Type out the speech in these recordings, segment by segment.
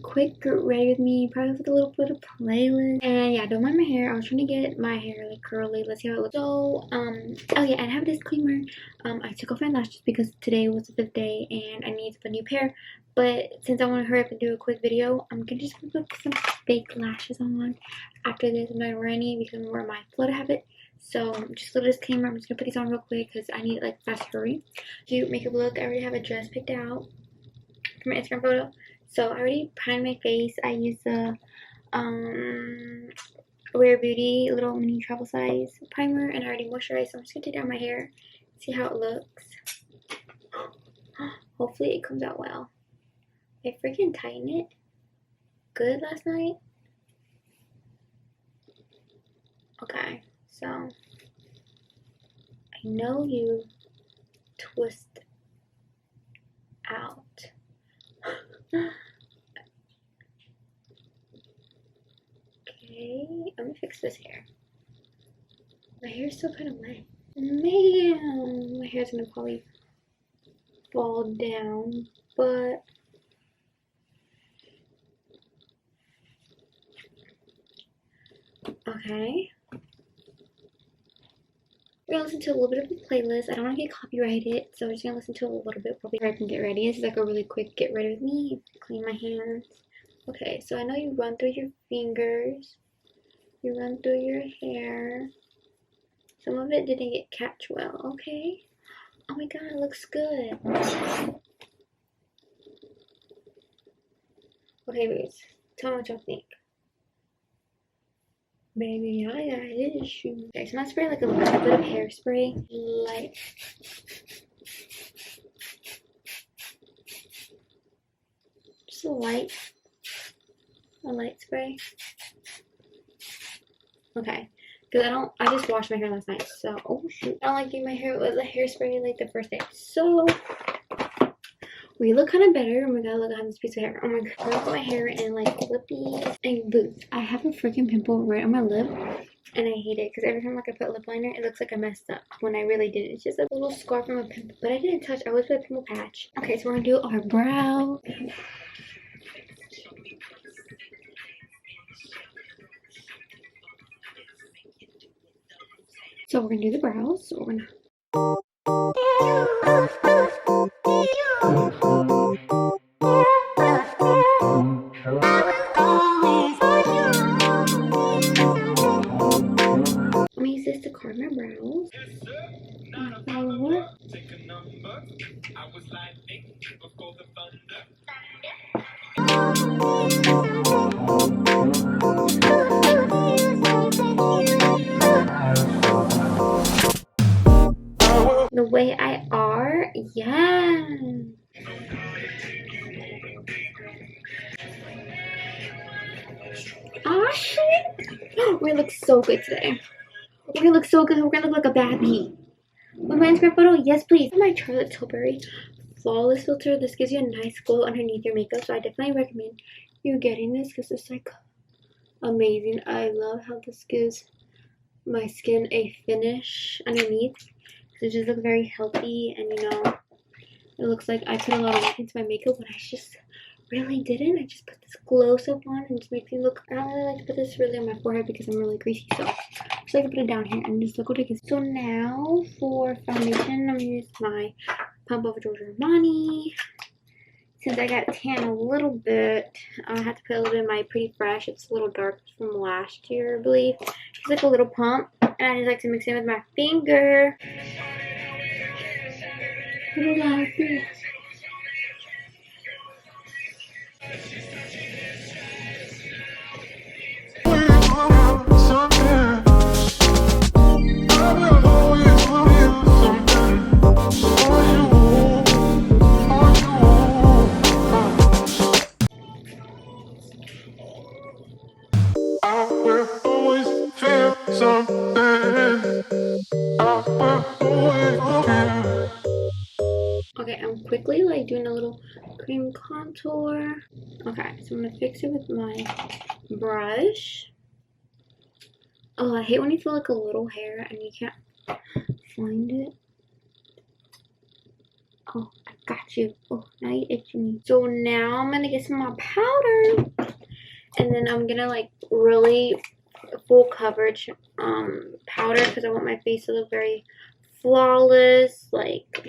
quick get ready with me, probably with a little bit of playlist. And yeah, don't mind my hair. I was trying to get my hair like curly. Let's see how it looks. So oh yeah, and I have a disclaimer. I took off my lashes because today was the 5th day and I need a new pair. But since I want to hurry up and do a quick video, I'm gonna just put some fake lashes on after this. I'm not gonna wear any because I'm gonna wear my floater habit. So just a little disclaimer, I'm just gonna put these on real quick because I need like fast hurry. Do makeup look, I already have a dress picked out for my Instagram photo. So I already primed my face. I used the Rare Beauty little mini travel size primer and I already moisturized. So I'm just gonna take down my hair, see how it looks. Hopefully it comes out well. I freaking tightened it good last night. Okay, so I know you twist out. Okay, let me fix this hair. My hair's still kind of wet. Man, my hair's gonna probably fall down, but okay. We're gonna listen to a little bit of a playlist. I don't want to get copyrighted, so we're just gonna listen to a little bit while we prep and get ready. This is like a really quick get ready with me. Clean my hands. Okay, so I know you run through your fingers, you run through your hair. Some of it didn't get catch well. Okay. Oh my god, it looks good. Okay, babies, tell me what y'all think. Baby, I got issues. Okay, so I'm gonna spray like a little bit of hairspray. Light. Just a light spray. Okay. Because I just washed my hair last night. So, oh shoot. I don't like doing my hair with a hairspray like the first day. So, we look kind of better. Oh my god, look, I have this piece of hair. Oh my god, I'm gonna put my hair in like lippies and boots. I have a freaking pimple right on my lip and I hate it because every time like I put lip liner, it looks like I messed up when I really didn't. It's just a little scar from a pimple, but I didn't touch. I always put a pimple patch. Okay, so we're gonna do our brow. So we're gonna do the brows. So we're gonna I'm gonna use this to carve my brows. The way I are, yeah. Oh shit! We're gonna look so good today. We're gonna look so good. We're gonna look like a baby. With my Instagram photo, yes please. My Charlotte Tilbury Flawless Filter. This gives you a nice glow underneath your makeup, so I definitely recommend you getting this because it's like amazing. I love how this gives my skin a finish underneath. It just looks very healthy, and you know, it looks like I put a lot of work into my makeup when I just really didn't. I just put this glow stuff on and it just makes me look. I don't really like to put this really on my forehead because I'm really greasy, so just like to put it down here and just look what it gives. So now for foundation, I'm gonna use my Pump Over Giorgio Armani. Since I got tan a little bit, I had to put a little bit of my Pretty Fresh. It's a little dark from last year, I believe. Just like a little pump, and I just like to mix it with my finger. Okay, I'm quickly like doing a little cream contour. Okay, so I'm gonna fix it with my brush. Oh, I hate when you feel like a little hair and you can't find it. Oh, I Got you. Oh, now you itching me. So now I'm gonna get some more powder. And then I'm gonna like really full coverage powder because I want my face to look very flawless. Like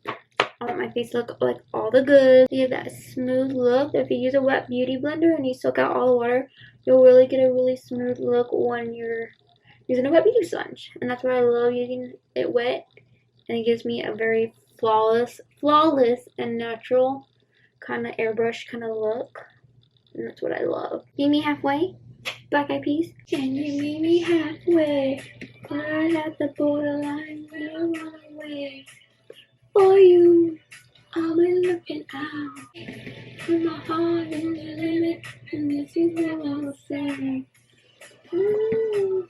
I want my face to look like all the goods. You have that smooth look. If you use a wet beauty blender and you soak out all the water, you'll really get a really smooth look when you're using a wet beauty sponge. And that's why I love using it wet. And it gives me a very flawless and natural kind of airbrush kind of look. And that's what I love. Meet me halfway, Black Eyed Peas. Can you meet me halfway? Right at the borderline, we'll run away. For you, I'll be looking out. With my heart in the limit, and this is what I'll say. Ooh,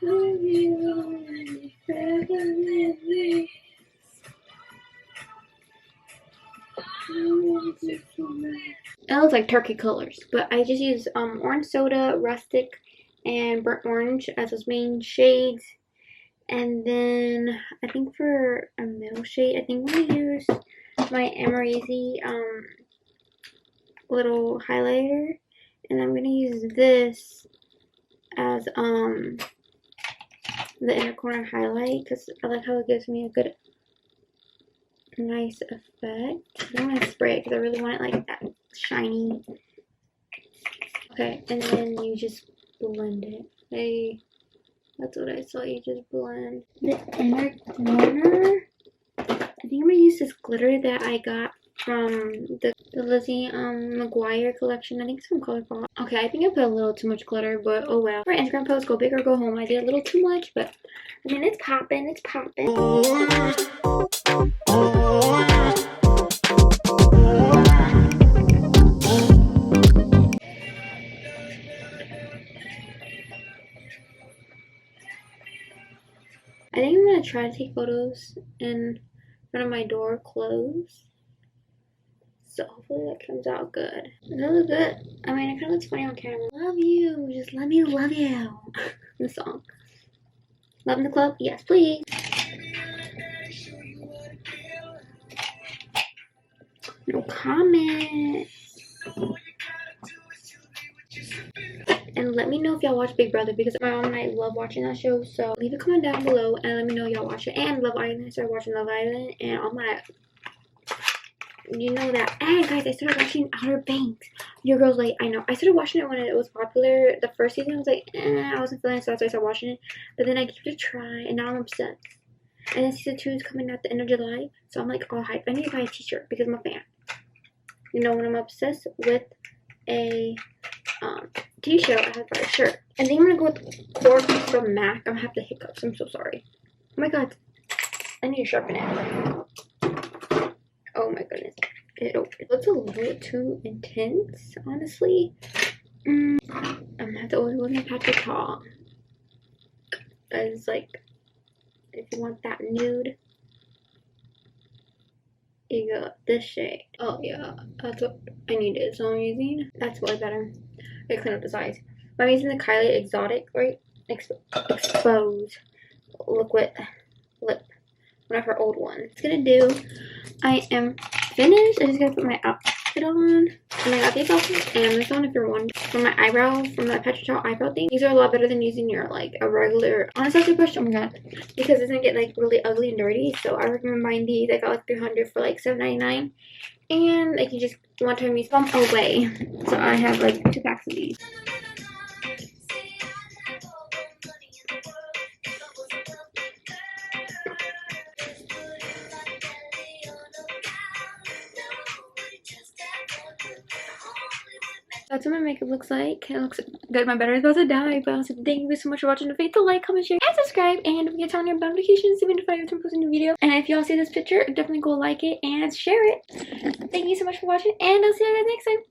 love you only forever with me. It looks like turkey colors, but I just use orange soda, rustic, and burnt orange as those main shades. And then I think for a middle shade, I think I'm gonna use my Amazing little highlighter, and I'm gonna use this as the inner corner highlight because I like how it gives me a good nice effect. I'm gonna spray it because I really want it like that shiny. Okay, and then you just blend it. Hey, that's what I saw. You just blend the inner corner. I think I'm gonna use this glitter that I got from the Lizzie McGuire collection. I think it's from ColourPop. Okay, I think I put a little too much glitter, but oh well. For Instagram post, go big or go home. I did a little too much, but I mean it's popping. It's popping. I think I'm gonna try to take photos in front of my door closed. So hopefully that comes out good. It looks good. I mean, it kind of looks funny on camera. Love you. Just let me love you. The song. Love in the club? Yes, please. No comment. And let me know if y'all watch Big Brother because my mom and I love watching that show. So leave a comment down below and let me know y'all watch it. And Love Island. I started watching Love Island and all my, you know that. And guys, I started watching Outer Banks. Your girl's like, I know. I started watching it when it was popular. The first season I was like, I wasn't feeling it, so that's why I started watching it. But then I gave it a try and now I'm obsessed. And then season 2 is coming out the end of July. So I'm like all hyped. I need to buy a t-shirt because I'm a fan. You know, when I'm obsessed with a t-shirt, I have to buy a shirt. And then I'm gonna go with Cork from MAC. I'm gonna have the hiccups. I'm so sorry. Oh my god. I need to sharpen it. Oh my goodness. It looks a little too intense, honestly. I'm gonna have to always go with my Patrick Tall. It's like, if you want that nude, you got this shade. Oh yeah, that's what I needed. So I'm using, that's way better. I clean up the size. But I'm using the Kylie Exotic, right? Expose liquid lip. One of her old ones. It's gonna do. I am finished. I just gotta put my outfit on. And I got these off of Amazon if you're wondering. For my eyebrow, from that Petrochal eyebrow thing. These are a lot better than using your like a regular honest brush. Oh my god. Because it's gonna get like really ugly and dirty. So I recommend buying these. I got like 300 for like $7.99. And like you just one time use them away. So I have like 2 packs of these. That's what my makeup looks like. It looks good. My battery's about to die, but thank you so much for watching. Don't forget to like, comment, share, and subscribe. And don't forget to turn on your notifications to be notified every time I post a new video. And if y'all see this picture, definitely go like it and share it. Thank you so much for watching, and I'll see you guys next time.